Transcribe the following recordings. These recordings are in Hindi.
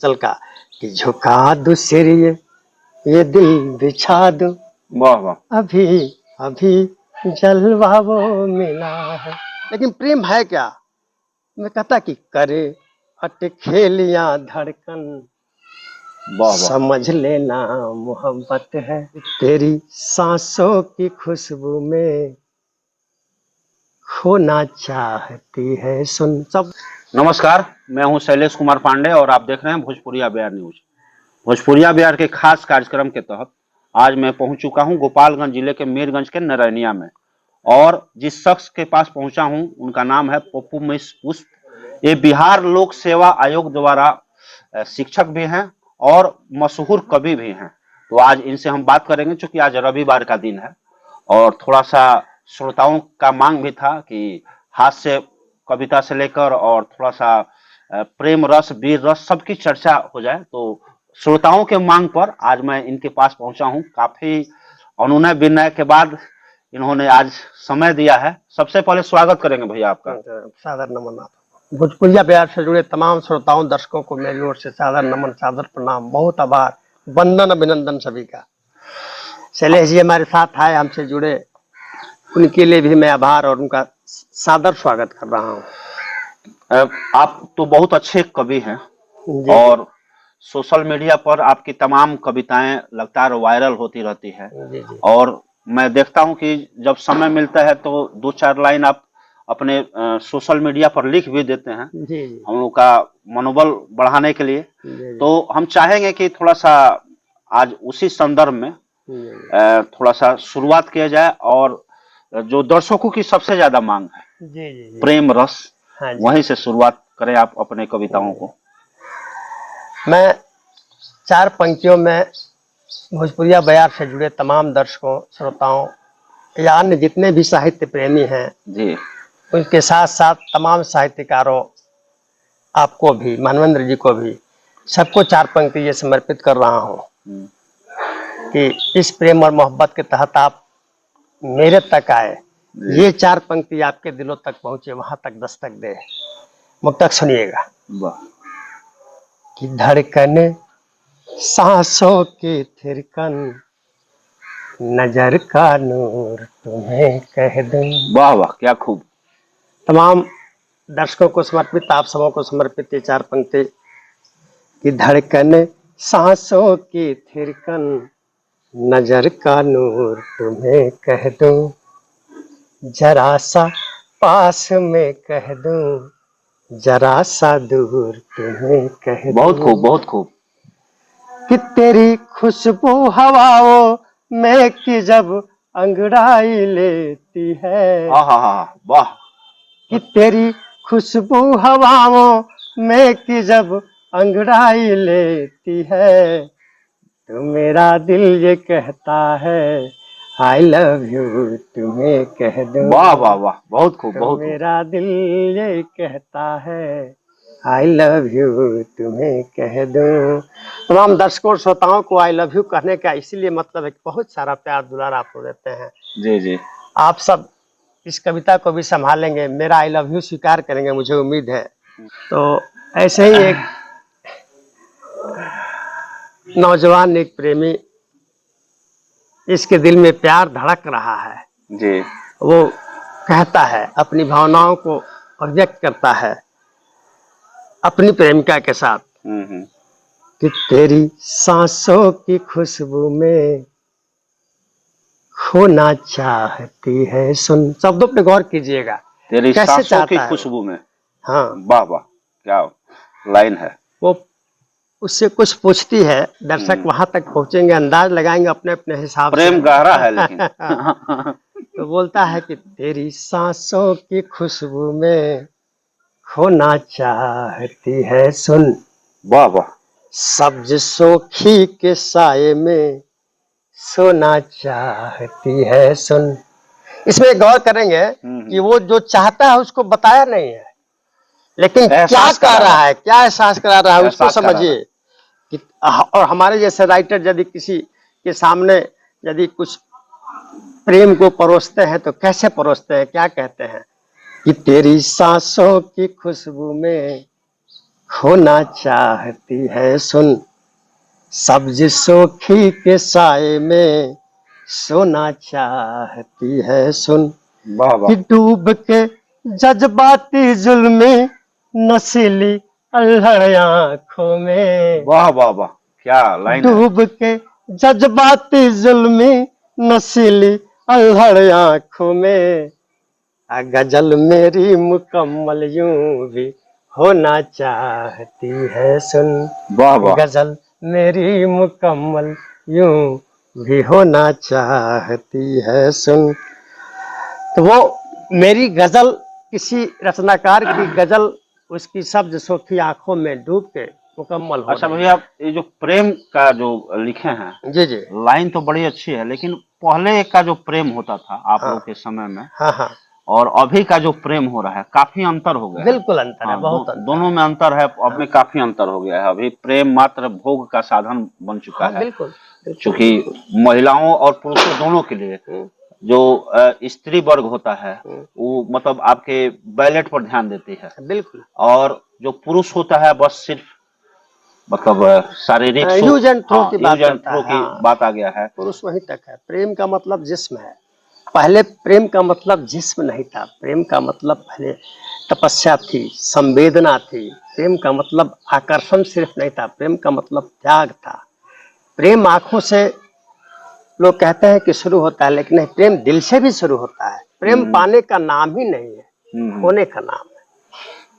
अंचल का कि झुका दो सिर ये दिल बिछा दो, वाह वाह। अभी अभी जलवा वो मिला है। लेकिन प्रेम है क्या? मैं कहता कि करे अटखेलियां धड़कन, वाह वाह। समझ लेना मोहब्बत है तेरी सांसों की खुशबू में, खोना चाहती है सुन। सब नमस्कार, मैं हूं शैलेश कुमार पांडे और आप देख रहे हैं भोजपुरिया बिहार न्यूज। भोजपुरिया बिहार के खास कार्यक्रम के तहत आज मैं पहुंच चुका हूं गोपालगंज जिले के मीरगंज के नरैनिया में, और जिस शख्स के पास पहुंचा हूं उनका नाम है पप्पू मिश्र पुष्प। ये बिहार लोक सेवा आयोग द्वारा शिक्षक भी हैं और मशहूर कवि भी हैं। तो आज इनसे हम बात करेंगे, चूंकि आज रविवार का दिन है और थोड़ा सा श्रोताओं का मांग भी था कि हास्य कविता से लेकर और थोड़ा सा प्रेम रस वीर रस सबकी चर्चा हो जाए। तो श्रोताओं के मांग पर आज मैं इनके पास पहुंचा हूं। काफी अनुनय विनय के बाद इन्होंने आज समय दिया है। सबसे पहले स्वागत करेंगे भैया आपका। सादर नमन। भोजपुरिया बिहार से जुड़े तमाम श्रोताओं दर्शकों को मेरी ओर से सादर नमन, सादर प्रणाम, बहुत आभार, वंदन अभिनंदन सभी का। शैलेश जी हमारे साथ आए, हमसे जुड़े, उनके लिए भी मैं आभार और उनका सादर स्वागत कर रहा हूँ। आप तो बहुत अच्छे कवि हैं और सोशल मीडिया पर आपकी तमाम कविताएं लगातार वायरल होती रहती है। और मैं देखता हूं कि जब समय मिलता है तो 2-4 लाइन आप अपने सोशल मीडिया पर लिख भी देते हैं हम लोग का मनोबल बढ़ाने के लिए। तो हम चाहेंगे कि थोड़ा सा आज उसी संदर्भ में थोड़ा सा शुरुआत किया जाए, और जो दर्शकों की सबसे ज्यादा मांग है प्रेम रस, वहीं से शुरुआत करें आप अपने कविताओं को। मैं 4 पंक्तियों में भोजपुरिया बिहार से जुड़े तमाम दर्शकों, श्रोताओं या अन्य जितने भी साहित्य प्रेमी हैं जी, उनके साथ साथ तमाम साहित्यकारों, आपको भी, मानवेंद्र जी को भी, सबको 4 पंक्ति ये समर्पित कर रहा हूँ कि इस प्रेम और मोहब्बत के तहत आप मेरे तक आए, ये 4 पंक्ति आपके दिलों तक पहुंचे, वहां तक दस्तक दे। मुक्तक सुनिएगा। कि धड़कन सांसों की थिरकन, नजर का नूर तुम्हें कह दूं। वाह वाह, क्या खूब। तमाम दर्शकों को समर्पित, आप सबों को समर्पित ये 4 पंक्ति। कि धड़कन सांसों की थिरकन, नजर का नूर तुम्हें कह दूं, जरा सा पास में कह दूं, जरा सा दूर तुम्हें कह दूं। बहुत खूब, बहुत खूब। कि तेरी खुशबू हवाओं में कि जब अंगड़ाई लेती है, वाह। कि तेरी खुशबू हवाओं में कि जब अंगड़ाई लेती है, तो मेरा दिल ये कहता है आई लव यू तुम्हें कह दूं। वाह वाह वाह, बहुत खूब, बहुत खूब। मेरा दिल ये कहता है आई लव यू तुम्हें कह दूं। तमाम दर्शकों श्रोताओं को आई लव यू कहने का इसीलिए मतलब है कि बहुत सारा प्यार दुलार आपको देते हैं। जी जी। आप सब इस कविता को भी संभालेंगे, मेरा आई लव यू स्वीकार करेंगे, मुझे उम्मीद है। तो ऐसे ही एक नौजवान, एक प्रेमी, इसके दिल में प्यार धड़क रहा है जी, वो कहता है, अपनी भावनाओं को व्यक्त करता है अपनी प्रेमिका के साथ कि तेरी सांसों की खुशबू में खोना चाहती है सुन। शब्दों पे गौर कीजिएगा, तेरी कैसे सांसों चाहता की है खुशबू में। हाँ, वाह वाह, क्या लाइन है। वो उससे कुछ पूछती है, दर्शक वहां तक पहुंचेंगे, अंदाज लगाएंगे अपने अपने हिसाब से। प्रेम गहरा है लेकिन। तो बोलता है कि तेरी सांसों की खुशबू में खोना चाहती है सुन। वाह वाह। सब्ज सोखी के साये में सोना चाहती है सुन। इसमें गौर करेंगे कि वो जो चाहता है उसको बताया नहीं है, लेकिन क्या कह रहा है, क्या एहसास करा रहा है उसको समझिए। और हमारे जैसे राइटर यदि किसी के सामने यदि कुछ प्रेम को परोसते हैं तो कैसे परोसते हैं, क्या कहते हैं कि तेरी सांसों की खुशबू में खोना चाहती है सुन, सब्ज सोखी के साए में सोना चाहती है सुन, वाह कि वाह डूब के जज्बाती जुल्मी नशीली अल्हड़ आंखों में, वाह वाह वाह, क्या लाइन है। डूब के जज्बाती जुल्मी नशीली अल्हड़ आंखों में, आ गजल मेरी मुकम्मल यूं भी होना चाहती है सुन, वाह वाह, गजल मेरी मुकम्मल यूं भी होना चाहती है सुन। तो वो मेरी गजल, किसी रचनाकार की गजल उसकी शब्द सोखी आंखों में डूब के मुकम्मल हो अच्छा रही भैया, ये जो प्रेम का जो लिखे हैं है। जी जी। लाइन तो बड़ी अच्छी है, लेकिन पहले का जो प्रेम होता था आप हाँ लोग के समय में हाँ हाँ, और अभी का जो प्रेम हो रहा है काफी अंतर हो गया है। बिल्कुल अंतर है, हाँ, बहुत अंतर दोनों है। में अंतर है, अब हाँ में काफी अंतर हो गया है। अभी प्रेम मात्र भोग का साधन बन चुका हाँ, है, बिल्कुल बिल्कुल। क्योंकि महिलाओं और पुरुषों दोनों के लिए हम्म, जो स्त्री वर्ग होता है हम्म, वो मतलब आपके बैलेट पर ध्यान देती है, बिल्कुल। और जो पुरुष होता है बस सिर्फ मतलब शारीरिक सुख, यूज एंड थ्रो हाँ की यूज बात एंड करता थ्रो है। की हाँ, बात आ गया है। पुरुष वहीं तक है। प्रेम का मतलब जिस्म है। पहले प्रेम का मतलब जिस्म नहीं था, प्रेम का मतलब पहले तपस्या थी, संवेदना थी। प्रेम का मतलब आकर्षण सिर्फ नहीं था, प्रेम का मतलब त्याग था। प्रेम आंखों से लोग कहते हैं कि शुरू होता है, लेकिन नहीं, प्रेम दिल से भी शुरू होता है। प्रेम हम्म पाने का नाम ही नहीं है, हम्म। होने का नाम है।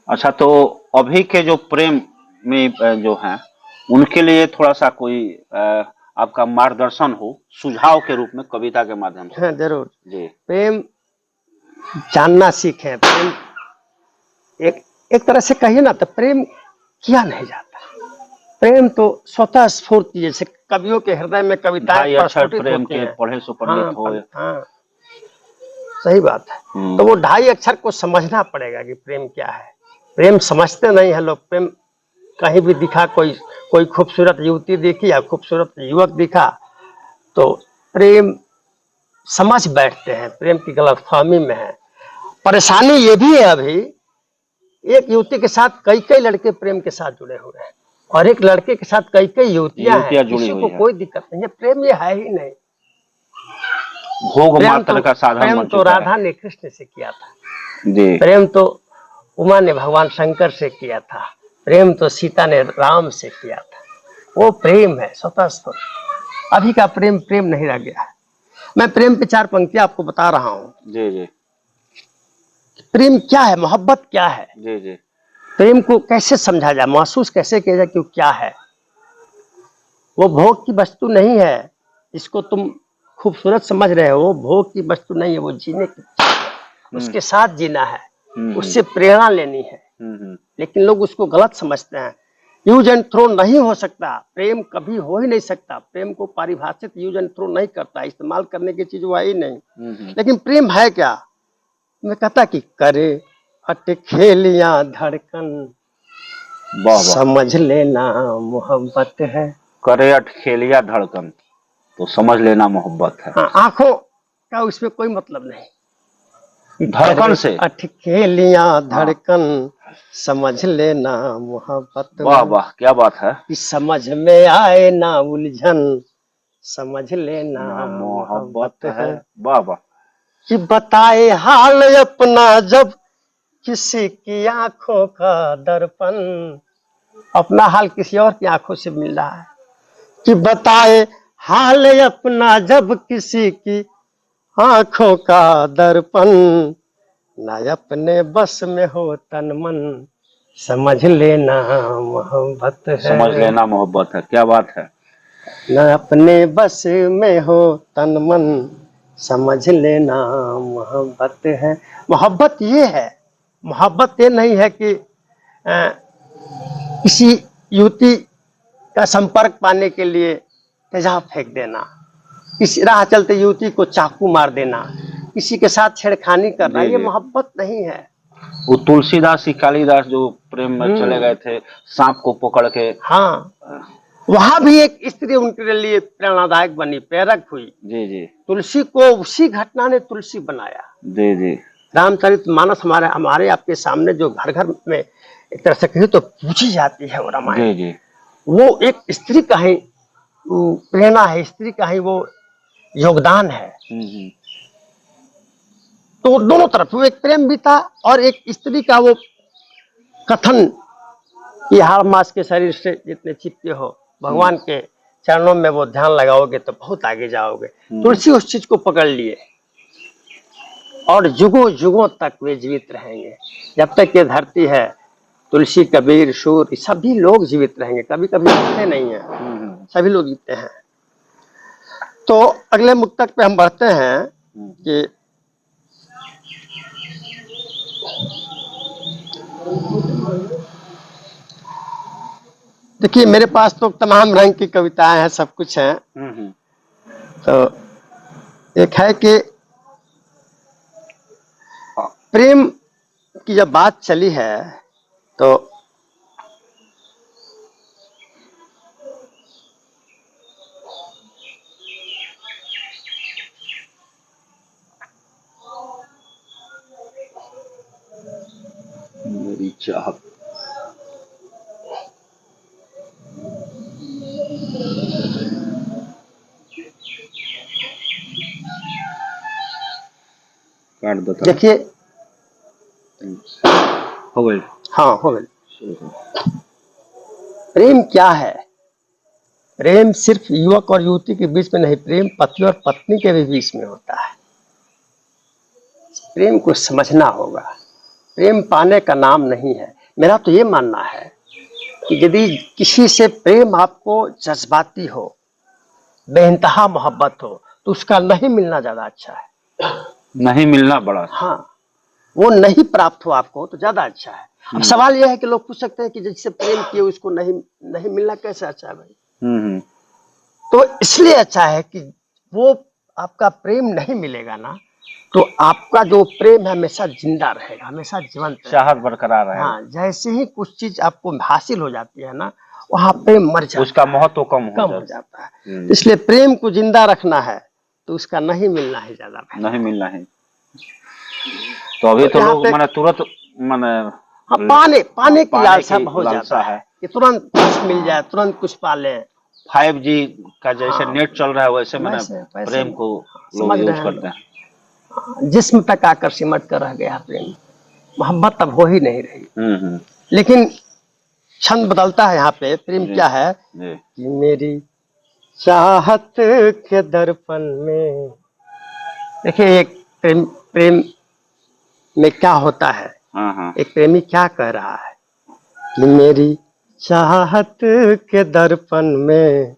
अच्छा, तो अभी के जो प्रेम में जो हैं उनके लिए थोड़ा सा कोई आपका मार्गदर्शन हो सुझाव के रूप में कविता के माध्यम से। हाँ जरूर। जी। प्रेम जानना सीखें। प्रेम एक एक तरह से कहिए ना तो प्रेम किया नहीं जाता। प्रेम तो स्वतः स्फूर्त, जैसे कवियों के हृदय में कविताएं ढाई अक्षर प्रस्फुटित प्रेम होती के हैं। पढ़े सो पंडित हाँ हो। हाँ, सही बात है। तो वो ढाई अक्षर को समझना पड़ेगा कि प्रेम क्या है। प्रेम समझते नहीं है लोग। प्रेम कहीं भी दिखा, कोई कोई खूबसूरत युवती देखी या खूबसूरत युवक दिखा तो प्रेम समझ बैठते हैं, प्रेम की गलतफहमी में है। परेशानी ये भी है, अभी एक युवती के साथ कई कई लड़के प्रेम के साथ जुड़े हुए हैं, और एक लड़के के साथ कई कई युवतियां हैं। युवतियां जुड़ी किसी हुई को है, कोई दिक्कत नहीं है। प्रेम ये है ही नहीं। भोग प्रेम मात्र का साधन बन तो चुका है। राधा ने कृष्ण से किया था। जी। प्रेम तो उमा ने भगवान शंकर से किया था। प्रेम तो सीता ने राम से किया था। वो प्रेम है स्वतः स्फूर्त। अभी का प्रेम प्रेम नहीं रह गया है। मैं प्रेम पे चार पंक्तियां आपको बता रहा हूँ। जी जी प्रेम क्या है, मोहब्बत क्या है, जी जी। प्रेम को कैसे समझा जाए, महसूस कैसे किया जाए कि वो क्या है। वो भोग की वस्तु नहीं है, इसको तुम खूबसूरत समझ रहे हो। वो भोग की वस्तु नहीं है, वो जीने की चीज है। उसके साथ जीना है, उससे प्रेरणा लेनी है। लेकिन लोग उसको गलत समझते हैं। यूज एंड थ्रो नहीं हो सकता, प्रेम कभी हो ही नहीं सकता। प्रेम को परिभाषित यूज एंड थ्रो नहीं करता, इस्तेमाल करने की चीज वो है ही नहीं। लेकिन प्रेम है क्या? मैं कहता कि करे अटखेलियां धड़कन, वाह वाह, समझ लेना मोहब्बत है। करे अटखेलिया धड़कन तो समझ लेना मोहब्बत है। हाँ, आंखों का उसमें कोई मतलब नहीं। धड़कन से अटखेलियां हाँ। धड़कन, समझ लेना मोहब्बत वाह है। वाह, क्या बात है। कि समझ में आए ना उलझन, समझ लेना ना मोहब्बत मोहब्बत है। है। वाह वाह। कि बताए हाल अपना जब किसी की आंखों का दर्पण, अपना हाल किसी और की आंखों से मिल रहा है। कि बताए हाल अपना जब किसी की आंखों का दर्पण, ना अपने बस में हो तन मन, समझ लेना मोहब्बत है। समझ लेना मोहब्बत है, क्या बात है। न अपने बस में हो तन मन, समझ लेना मोहब्बत है। मोहब्बत ये है, मोहब्बत ये नहीं है कि किसी युवती का संपर्क पाने के लिए तेजाब फेंक देना, किसी राह चलते युवती को चाकू मार देना, किसी के साथ छेड़खानी करना, जी ये जी। मोहब्बत नहीं है। वो तुलसीदास ही कालिदास जो प्रेम में चले गए थे सांप को पकड़ के। हाँ, वहां भी एक स्त्री उनके लिए प्रेरणादायक बनी, प्रेरक हुई। जी जी तुलसी को उसी घटना ने तुलसी बनाया। जी जी। रामचरितमानस हमारे हमारे आपके सामने जो घर घर में एक तरह से कहिए तो पूछी जाती है वो रामायण। जी जी। वो एक स्त्री का ही प्रेरणा है, स्त्री का ही वो योगदान है। हम्म। तो दोनों तरफ वो एक प्रेम भी था और एक स्त्री का वो कथन कि हाड़ मास के शरीर से जितने चिपके हो भगवान के चरणों में वो ध्यान लगाओगे तो बहुत आगे जाओगे। तुलसी उस चीज को पकड़ लिए और युगों युगों तक वे जीवित रहेंगे। जब तक ये धरती है तुलसी, कबीर, सूर्य सभी लोग जीवित रहेंगे, कभी कभी जीते नहीं है, सभी लोग जीते हैं। तो अगले मुक्तक पे हम बढ़ते हैं कि देखिए मेरे पास तो तमाम रंग की कविताएं हैं, सब कुछ है। तो एक है कि प्रेम की जब बात चली है तो मेरी चाहत। काट दो। देखिए हो गई। हाँ हो गई। प्रेम क्या है? प्रेम सिर्फ युवक और युवती के बीच में नहीं, प्रेम पति और पत्नी के भी बीच में होता है। प्रेम को समझना होगा। प्रेम पाने का नाम नहीं है। मेरा तो ये मानना है कि यदि किसी से प्रेम आपको जज्बाती हो, बेइंतहा मोहब्बत हो, तो उसका नहीं मिलना ज्यादा अच्छा है। नहीं मिलना बड़ा। हाँ, वो नहीं प्राप्त हो आपको तो ज्यादा अच्छा है। अब सवाल यह है कि लोग पूछ सकते हैं कि जिससे प्रेम किए उसको नहीं मिलना कैसे अच्छा है भाई? तो इसलिए अच्छा है कि वो आपका प्रेम नहीं मिलेगा ना, तो आपका जो प्रेम है हमेशा जिंदा रहेगा, हमेशा जीवंत रहेगा, चाहत बरकरार रहेगा। हाँ, जैसे ही कुछ चीज आपको हासिल हो जाती है ना, वहाँ प्रेम मर जाता है, उसका महत्व कम हो जाता है। इसलिए प्रेम को जिंदा रखना है तो उसका नहीं मिलना है ज्यादा, नहीं मिलना है। तो अभी तो लोग माने तुरंत माने पाने की लालसा बहुत ज्यादा है कि तुरंत कुछ मिल जाए, तुरंत कुछ पाले। 5G का जैसे नेट चल रहा है वैसे मैंने प्रेम को लोग यूज करते हैं। जिस्म तक आकर सिमट कर रह गया प्रेम, मोहब्बत अब हो ही नहीं रही। लेकिन छंद बदलता है यहाँ पे। प्रेम क्या है कि मेरी चाहत के दर्पण में, देखिए एक प्रेम में क्या होता है, एक प्रेमी क्या कह रहा है कि मेरी चाहत के दर्पण में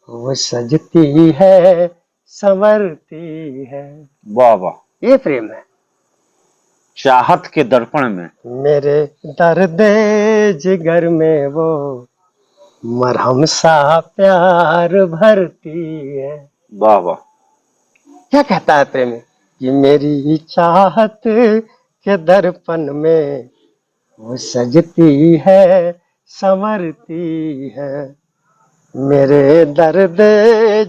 वो सजती है, संवरती है। वाह वाह, ये प्रेम है। चाहत के दर्पण में मेरे दर्द जिगर में वो मरहम सा प्यार भरती है। वाह वाह, क्या कहता है प्रेमी कि मेरी चाहत के दर्पण में वो सजती है, संवरती है। मेरे दर्द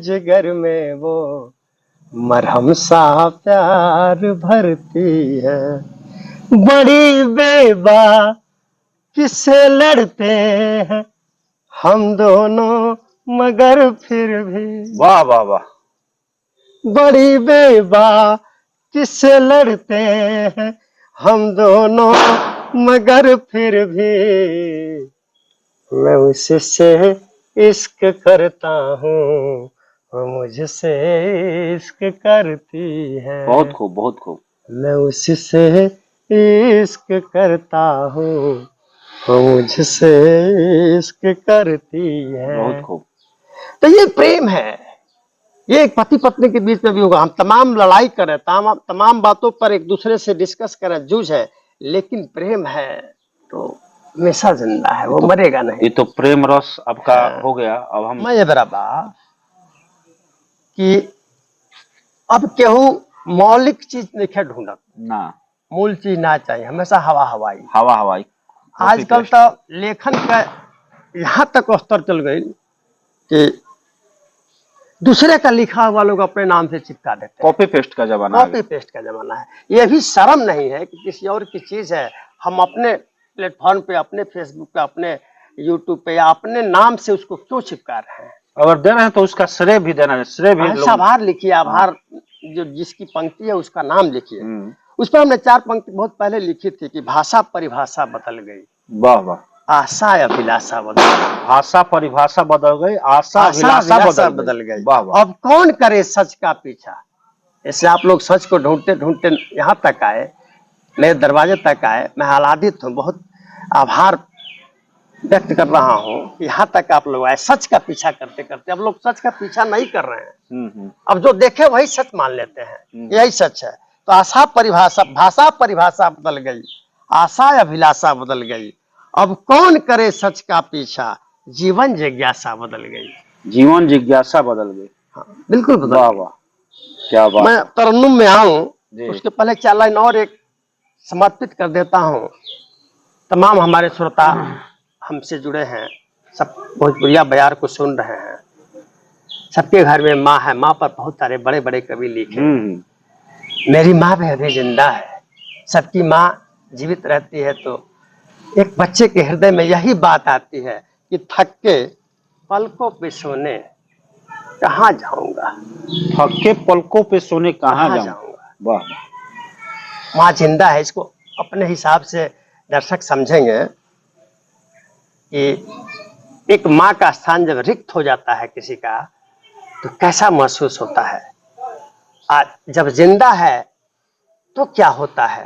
जिगर में वो मरहम सा प्यार भरती है। बड़ी बेबा किससे लड़ते हैं हम दोनों मगर फिर भी। वाह वाह वाह, बड़ी बेबा किससे लड़ते हैं हम दोनों मगर फिर भी मैं उससे इश्क करता हूँ, वो मुझसे इश्क करती है। बहुत खूब बहुत खूब। मैं उससे इश्क करता हूँ, वो मुझसे इश्क करती है। बहुत खूब। तो ये प्रेम है। ये एक पति पत्नी के बीच में भी होगा। हम तमाम लड़ाई करें, तमाम बातों पर एक दूसरे से डिस्कस करें, जूझ है, लेकिन प्रेम है तो हमेशा जिंदा है, वो मरेगा नहीं। ये तो प्रेम रस आपका हो गया। अब हम मैं ये बराबर कि अब केहू मौलिक चीज नहीं ढूंढत ना, मूल चीज ना चाहिए, हमेशा हवा हवाई। हवा हवाई। आजकल तो लेखन का यहाँ तक स्तर चल गई कि दूसरे का लिखा हुआ लोग अपने नाम से चिपका देते हैं। कॉपी पेस्ट का जमाना है। कॉपी पेस्ट का जमाना है। ये भी शर्म नहीं है कि किसी और की चीज है हम अपने प्लेटफॉर्म पे, अपने फेसबुक पे, अपने यूट्यूब पे या अपने नाम से उसको क्यों चिपका रहे हैं? अगर दे रहे हैं तो उसका श्रेय भी देना है, श्रेय भी लोग। आभार लिखिए, आभार जो जिसकी पंक्ति है उसका नाम लिखिए। हम्म। उस पर हमने 4 पंक्ति बहुत पहले लिखी थी कि भाषा परिभाषा बदल गई, वाह वाह। आशा अभिलाषा बदल गई, भाषा परिभाषा बदल गई, आशा आशा अभिलाषा अभिलाषा बदल बदल गई। गई। वाह वाह। अब कौन करे सच का पीछा? ऐसे आप लोग सच को ढूंढते ढूंढते यहाँ तक आए, मेरे दरवाजे तक आए। मैं आह्लादित हूँ, बहुत आभार व्यक्त कर रहा हूँ। यहाँ तक आप लोग आए सच का पीछा करते करते। अब लोग सच का पीछा नहीं कर रहे हैं, अब जो देखे वही सच मान लेते हैं, यही सच है। तो आशा परिभाषा, भाषा परिभाषा बदल गई, आशा अभिलाषा बदल गई। अब कौन करे सच का पीछा, जीवन जिज्ञासा बदल गई। जीवन जिज्ञासा बदल गई। हाँ, बिल्कुल बदल वाह गई। वाह, क्या बात। मैं तरन्नुम में आऊं जी। उसके पहले 4 लाइन और एक समर्पित कर देता हूं। तमाम हमारे श्रोता हमसे जुड़े हैं, सब भोजपुरिया बयार को सुन रहे हैं। सबके घर में माँ है, माँ पर बहुत सारे बड़े बड़े कवि लिखे। मेरी माँ भी अभी जिंदा है। सबकी माँ जीवित रहती है तो एक बच्चे के हृदय में यही बात आती है कि थक के पलकों पे सोने कहाँ जाऊंगा, थक के पलकों पे सोने कहाँ जाऊंगा। वाह। माँ जिंदा है, इसको अपने हिसाब से दर्शक समझेंगे कि एक माँ का स्थान जब रिक्त हो जाता है किसी का तो कैसा महसूस होता है। आज जब जिंदा है तो क्या होता है,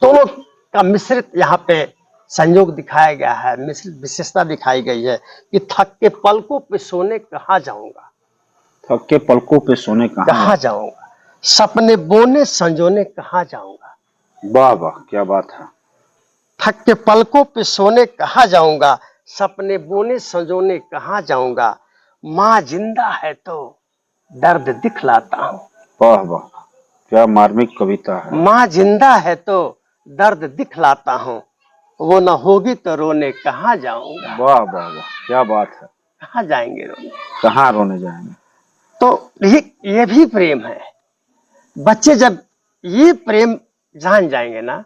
दोनों का मिश्रित यहाँ पे संयोग दिखाया गया है, मिश्रित विशेषता दिखाई गई है कि थक के पलकों पे सोने कहाँ जाऊंगा, थक के पलकों पे सोने कहाँ जाऊंगा, सपने बोने संजोने कहाँ जाऊंगा। वाह वाह, क्या बात है। थक के पलकों पे सोने कहाँ जाऊंगा, सपने बोने संजोने कहाँ जाऊंगा। माँ जिंदा है तो दर्द दिखलाता हूँ। वाह वाह, क्या मार्मिक कविता है। माँ जिंदा है तो दर्द दिखलाता हूँ, वो न होगी तो रोने कहाँ जाऊंगा। वाह वाह वाह, क्या बात है। कहाँ जाएंगे रोने, कहाँ रोने जाएंगे। तो ये भी प्रेम है। बच्चे जब ये प्रेम जान जाएंगे ना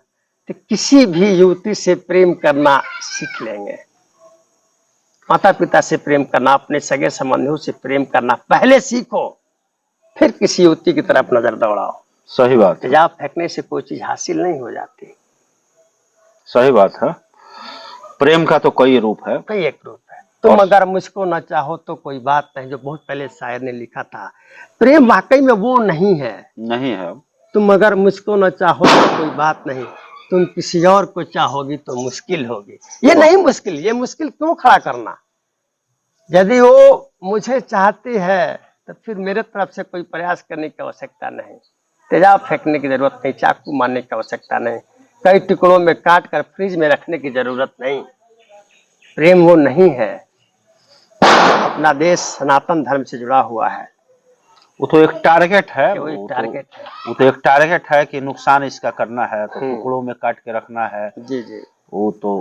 तो किसी भी युवती से प्रेम करना सीख लेंगे। माता पिता से प्रेम करना, अपने सगे संबंधियों से प्रेम करना पहले सीखो, फिर किसी युवती की तरफ नजर दौड़ाओ। सही बात है। तेजाब फेंकने से कोई चीज हासिल नहीं हो जाती। सही बात है। प्रेम का तो कई रूप है, कई एक रूप है। तुम अगर मुझको न चाहो तो कोई बात नहीं, जो बहुत पहले शायर ने लिखा था। प्रेम वाकई में वो नहीं है, नहीं है। तुम अगर मुझको न चाहो तो कोई बात नहीं, तुम किसी और को चाहोगी तो मुश्किल होगी। ये नहीं मुश्किल, ये मुश्किल क्यों खड़ा करना। यदि वो मुझे चाहती है तो फिर मेरे तरफ से कोई प्रयास करने की आवश्यकता नहीं, तेजाब फेंकने की जरूरत नहीं, चाकू मारने की आवश्यकता नहीं, कई टुकड़ों में काट कर फ्रिज में रखने की जरूरत नहीं। प्रेम वो नहीं है। अपना देश सनातन धर्म से जुड़ा हुआ है, वो तो एक टारगेट है। वो एक टारगेट है। वो तो एक टारगेट है कि नुकसान इसका करना है तो टुकड़ों में काट के रखना है। जी जी, वो तो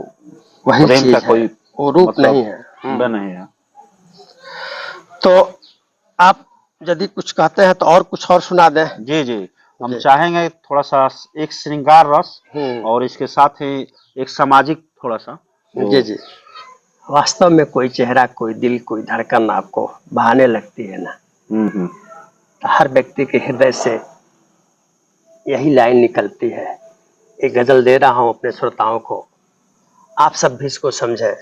वही प्रेम चीज का है, कोई वो रूप मतलब नहीं है। नहीं है। तो आप यदि कुछ कहते हैं तो और कुछ और सुना दें। जी जी, हम चाहेंगे थोड़ा सा एक श्रृंगार रस और इसके साथ ही एक सामाजिक थोड़ा सा। जी जी, वास्तव में कोई चेहरा, कोई दिल, कोई धड़कन आपको बहाने लगती है ना, तो हर व्यक्ति के हृदय से यही लाइन निकलती है। एक गजल दे रहा हूं अपने श्रोताओं को, आप सब भी इसको समझें।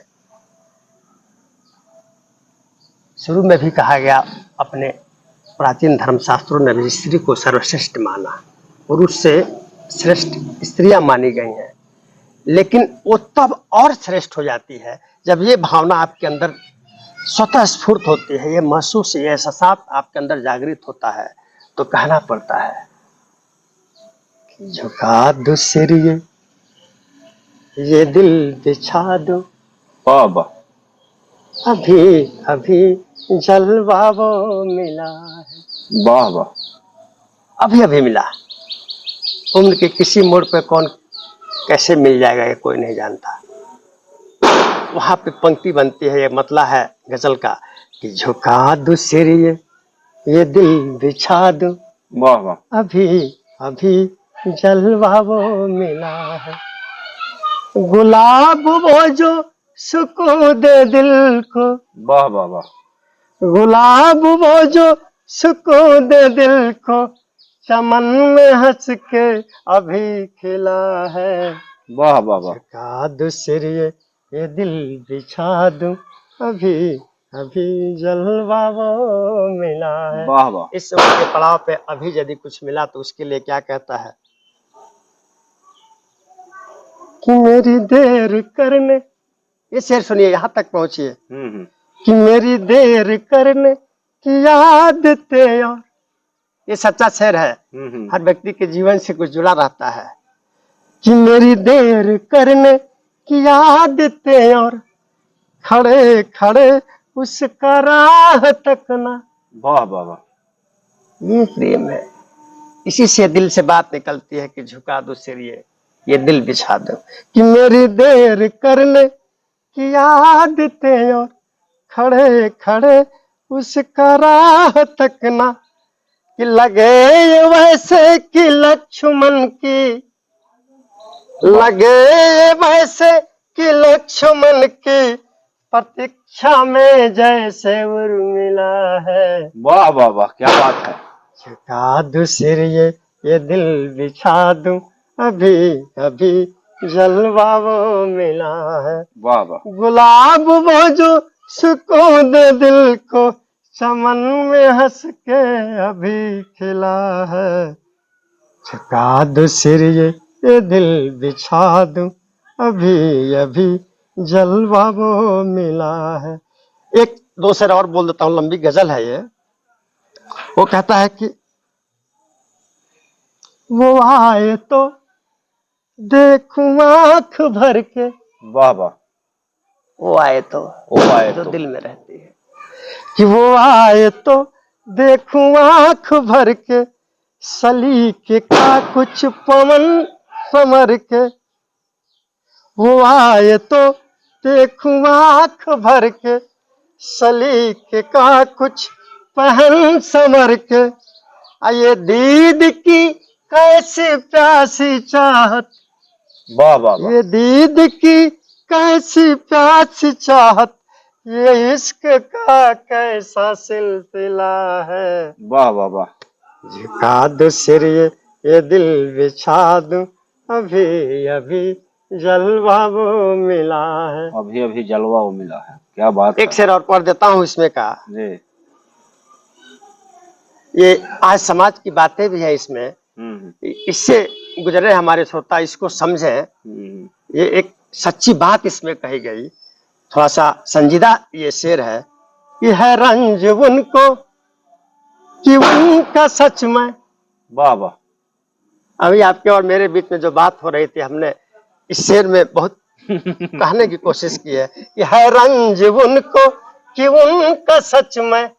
शुरू में भी कहा गया, अपने प्राचीन धर्मशास्त्रों ने भी स्त्री को सर्वश्रेष्ठ माना, पुरुष से श्रेष्ठ स्त्रियां मानी गई हैं, लेकिन वो तब और श्रेष्ठ हो जाती है जब ये भावना आपके अंदर स्वतः स्फूर्त होती है, ये महसूस, ये एहसास आपके अंदर जागृत होता है, तो कहना पड़ता है कि झुका दो सिर ये दिल बिछा दो, बाबा अभी अभी जलवा वो मिला है। वाह वाह, अभी अभी मिला। उम्र के किसी मोड़ पे कौन कैसे मिल जाएगा ये कोई नहीं जानता। वहां पे पंक्ति बनती है, ये मतला है गजल का कि झुका दो सिर ये दिल बिछा दो, वाह वाह, अभी अभी जलवा वो मिला है। गुलाब वो जो सुकून दे दिल को, वाह वाह वाह, गुलाब वो जो सुकून दे दिल को, चमन में हंस के अभी खिला है। वाह वाह वाह, झुका दूं सिर ये दिल बिछा दूं, अभी अभी जलवा वो मिला है। वाह वाह, इस उम्र के पड़ाव पे अभी यदि कुछ मिला तो उसके लिए क्या कहता है कि मेरी देर करने, ये शेर सुनिए, यहाँ तक पहुंचिए कि मेरी देर करने की आदत और, ये सच्चा शेर है, हर व्यक्ति के जीवन से कुछ जुड़ा रहता है कि मेरी देर करने की आदतें और खड़े खड़े उसका राह तकना। वाह वाह वाह, ये प्रेम है, इसी से दिल से बात निकलती है कि झुका दो सिर ये दिल बिछा दो, कि मेरी देर करने की आदतें और खड़े खड़े उसका राह तकना, कि लगे ये वैसे कि लक्ष्मण की, लगे ये वैसे कि लक्ष्मण की प्रतीक्षा में जैसे उर्मिला है। वाह वाह वाह, क्या बात है। झुका दूं सिर ये दिल बिछा दूं, अभी अभी जलवा वो मिला है। वाह वाह, गुलाब वो जो सुकून दे दिल को, चमन में हंस के अभी खिला है। झुका दूं सिर ये दिल बिछा दूं, अभी अभी जलवा वो मिला है। एक दो शेर और बोल देता हूँ, लंबी गजल है ये। वो कहता है कि वो आए तो देखूं आंख भर के, वाह वाह, वो आए तो, वो आए जो तो, दिल में रहती है, कि वो आए तो देखूं आंख भर के, सलीके का कुछ पवन समर के। वो आए तो देखूं आंख भर के, सलीके का कुछ पहन समर के। ये दीद की कैसी प्यासी चाहत, वाह वाह वाह, ये दीद की कैसी प्यासी चाहत, ये इश्क का कैसा सिलसिला है। वाह वाह वाह, झुका दो सिर ये दिल बिछा दूं, अभी अभी जलवा वो मिला है। अभी अभी जलवा वो मिला है, क्या बात एक है। शेर और पढ़ देता हूँ इसमें का, जी, ये आज समाज की बातें भी है इसमें, इससे गुजरे हमारे श्रोता इसको समझे। ये एक सच्ची बात इसमें कही गई, थोड़ा सा संजीदा ये शेर है कि है रंज उनको कि उनका सच में। वाह वाह, अभी आपके और मेरे बीच में जो बात हो रही थी, हमने इस शेर में बहुत कहने की कोशिश की है कि है रंज उनको कि उनका सच में,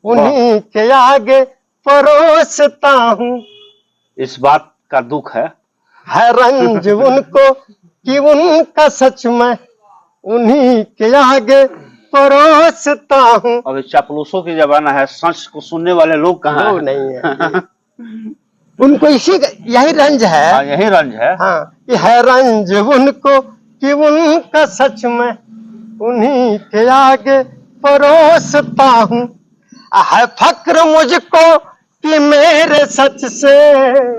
उन्हीं के आगे परोसता हूँ। इस बात का दुख है रंज उनको कि उनका सच में, उन्हीं के आगे परोसता हूँ। अभी चापलूसों की जमाना है, सच को सुनने वाले लोग कहाँ वो हैं? नहीं है उनको यही रंज है। हाँ, यही रंज है। हाँ, कि है रंज उनको कि उनका सच में, उन्हीं के आगे परोसता हूँ। है फक्र मुझको कि मेरे सच से,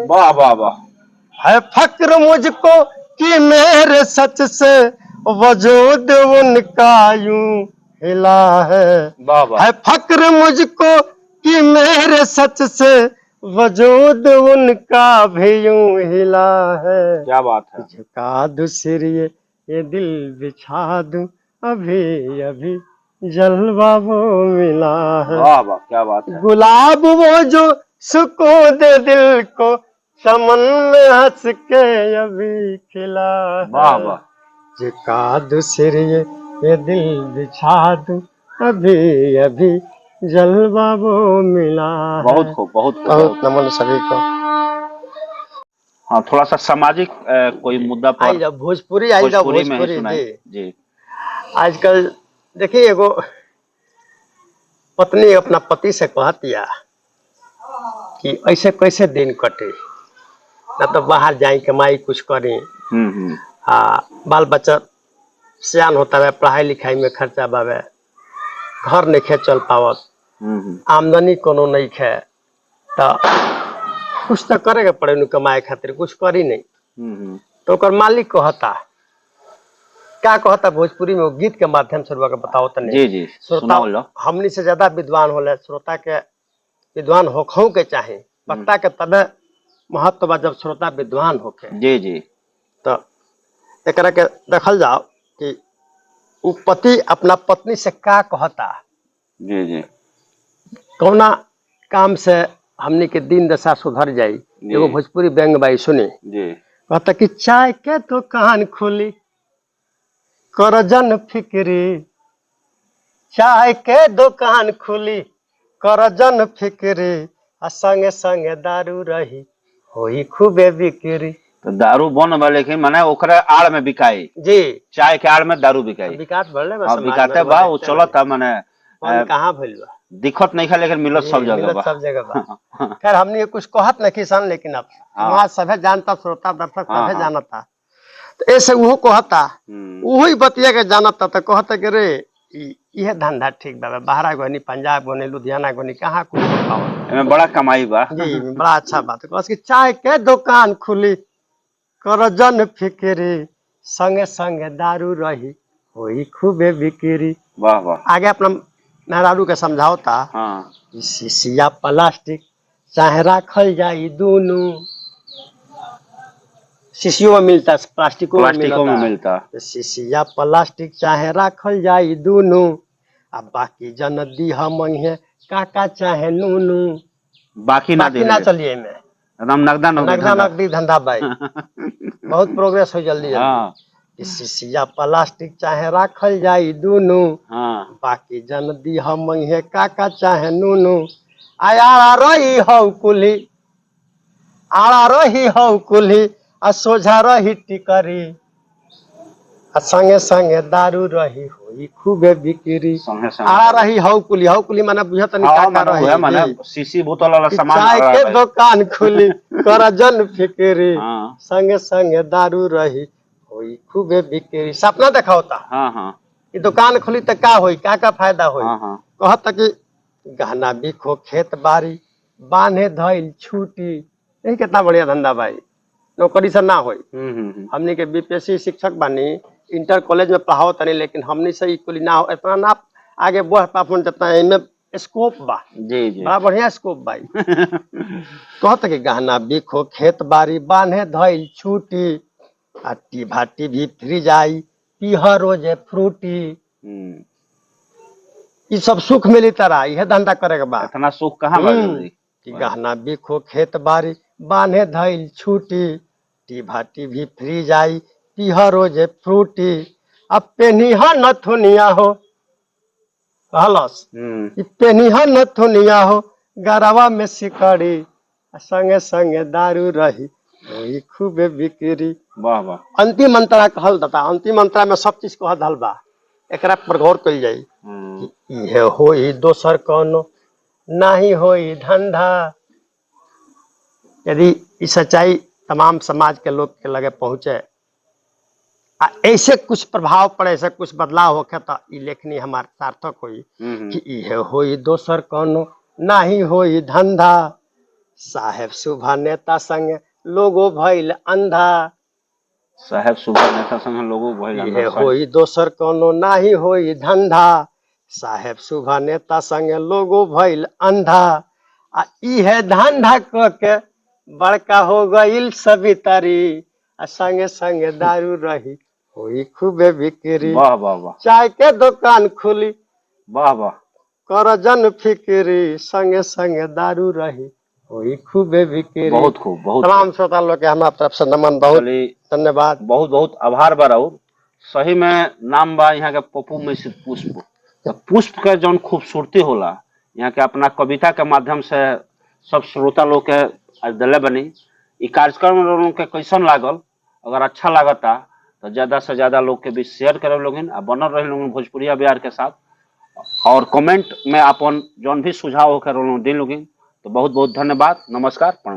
वाह वाह वाह, है फक्र मुझको कि मेरे सच से, वजूद उनका यूं हिला है। वाह वाह, है फक्र मुझको कि मेरे सच से, वजूद उनका भी यूं हिला है। क्या बात है। झुका दूं सिर ये दिल बिछा दूं, अभी अभी जलवा वो मिला है। वाह वाह, क्या बात है। गुलाब वो जो सुकून दे दिल को, चमन में हंस के अभी खिला है। वाह वाह, झुका दूं सिर ये दिल बिछा दूं, अभी अभी जलवा वो मिला है। बहुत खूब, बहुत खूब, बहुत नमन सभी को। हाँ, थोड़ा सा सामाजिक कोई मुद्दा पर आई जाओ भोजपुरी, आई जाओ में ही भोजपुरी सुनाई। जी। जी, आजकल देखिए, एगो पत्नी अपना पति से कहतिया कि ऐसे कैसे दिन कटे, ना तो बाहर जाए कमाई कुछ करी, बाल बच्चा सियान होता है, पढ़ाई लिखाई में खर्चा बावे, घर नहीं खे चल पावत, आमदनी कोनो नहीं खे, तो कुछ तो करेगा पड़े नु कमाए खातिर, कुछ करी नहीं। तो ओकर मालिक कहता क्या कहता भोजपुरी में, वो गीत के माध्यम से बताओ तने। जी जी, श्रोता हमनी से ज्यादा विद्वान होले, श्रोता के विद्वान होखौ के चाहे, वक्ता के तबे महत्व बा जब श्रोता विद्वान होके। जी जी, तो एकरा के देखल जाओ कि उ पति अपना पत्नी से का कहता। जी जी, कौना काम से हमनी के दिन दशा सुधर जाई। एगो भोजपुरी व्यंग बाई सुनी जी, कहता कि चाय के दुकान खोली कर जन फिक्री, चाय के दुकान खुली कर जन फिक्री, आ संगे संगे दारू रही होई खूबे बिक्री। तो दारू बन बा, लेकिन माने ओकरे आड़ में बिकाई जी, चाय के आड़ में दारू बिकाई। विकास बढ़ले बा, हाँ, बिकाते बा, वो चलता माने कहाँ भइल बा, दिक्कत नहीं है, लेकिन मिलत सब जगह बा। सब जगह बा। खैर हमनी ये कुछ कहत नहीं किसान, लेकिन अब समाज सभे जानता, श्रोता दर्शक सभे जानता, तो ऐसे वो कहता, वही बतिया के जानता, तो कहता कि रे यह धंधा ठीक बा, बाहरा गोनी, पंजाब गोनी, लुधियाना गोनी, कहाँ कुछ में बड़ा कमाई बा। जी, बड़ा अच्छा बात है कि चाय के दुकान खुली कर जन फिक्री, संगे संगे दारू रही होई खूबे बिक्री। वाह वाह। आगे अपना मेहरारू के समझाओता। हाँ, शीशिया प्लास्टिक चाहे राखल जाई दूनु, शीशियों में मिलता, प्लास्टिकों में मिलता। शीशिया प्लास्टिक चाहे राखल जाई दूनु, अब बाकी जन दी हम मंगे काका चाहे नूनू। बाकी ना चलिए में एकदम नगदी धंधा भाई। बहुत प्रोग्रेस हो जल्दी जल्दी। शीशिया प्लास्टिक चाहे राखल जाई दूनु, बाकी जन दी हम मंगे काका चाहे नूनू। आया रही हौ कुली, आड़ा रही हौ कुली, आ सोझा रही टिकरी, आ संगे संगे दारू रही होई खूबे बिक्री। आड़ा रही हौ कुली माने बुझत नहीं का रही, माने शीशी बोतल वाला सामान। चाय के दुकान खुली कर जन फिक्री, संगे संगे दारू रही होई खूबे बिक्री। सपना देखावता। कि दुकान खुली तो का होई, का फायदा होई। कहता कि गहना बिको खेत बाड़ी बांधे धइल छूटी। यही कितना बढ़िया धंधा भाई, नौकरी से ना होई। हमनी के बीपीएससी शिक्षक बानी, इंटर कॉलेज में पढ़ाओ तनी, लेकिन हमनी से इक्वली ना हो, इतना ना आगे बढ़ पापन जितना इनमें स्कोप बा। जी जी, बड़ा बढ़िया स्कोप भाई। कहता कि गहना बिको खेत बाड़ी बांधे धइल छूटी, आ टीभा टीवी फ्रिज आई पीह रोजे फ्रूटी। ये सब सुख मिली तरह, यह धंधा करे के बाद इतना सुख कहाँ बा जल्दी। कि गहना बिको खेत बाड़ी बांधे धइल छूटी, टीभा टीवी फ्रिज आई पीह रोजे फ्रूटी। अब पेनिहा नथुनिया हो कहलस, पेनिहा नथुनिया हो गरवा में सिकड़ी, संगे संगे दारू रही वही खूबे बिक्री। वाह वाह। अंतिम मंत्रा कहल दाता, अंतिम मंत्रा में सब चीज कह दल बा, एकरा पर गौर कइल जाई। इहे होई दोसर कोनो नाही होई धंधा। यदि इस सच्चाई तमाम समाज के लोग के लगे पहुंचे, ऐसे कुछ प्रभाव पड़े, ऐसे कुछ बदलाव होके, तो ई लेखनी हमार सार्थक होई। कि इहे होई दोसर कोनो नाही होई धंधा, साहेब सुभा नेता संग लोगो भइल अंधा। साहेब सुभा नेता संग लोगो भइल अंधा। इहे होई दोसर कोनो नाही होई धंधा, साहेब सुभा नेता संग लोगो भइल अंधा। आ इहे धंधा क के बड़का हो गइल सवितरी, आ संगे संगे दारू रही होई खूबे बिक्री। वाह वाह वाह। चाय के दुकान खुली, वाह वाह, कर जन फिक्री, संगे संगे दारू रही होई खूबे बिक्री। बहुत खूब, बहुत तमाम श्रोता लोग के हमारा तरफ से नमन, बहुत धन्यवाद, बहुत बहुत आभार बा। सही में नाम बा यहाँ के पप्पू मिश्र पुष्प। तो पुष्प के जौन खूबसूरती होला, यहाँ के अपना कविता के माध्यम से सब श्रोता लोग के आज दिले बनी। ई कार्यक्रम लोगों के कैसन लागल, अगर अच्छा लागता तो ज्यादा से ज्यादा लोग के बीच शेयर करे लोगिन, आ बनल रहे लोगिन भोजपुरिया बिहार के साथ, और कमेंट में अपन जौन भी सुझाव होकर दिन लोगिन। तो बहुत बहुत धन्यवाद, नमस्कार, प्रणाम।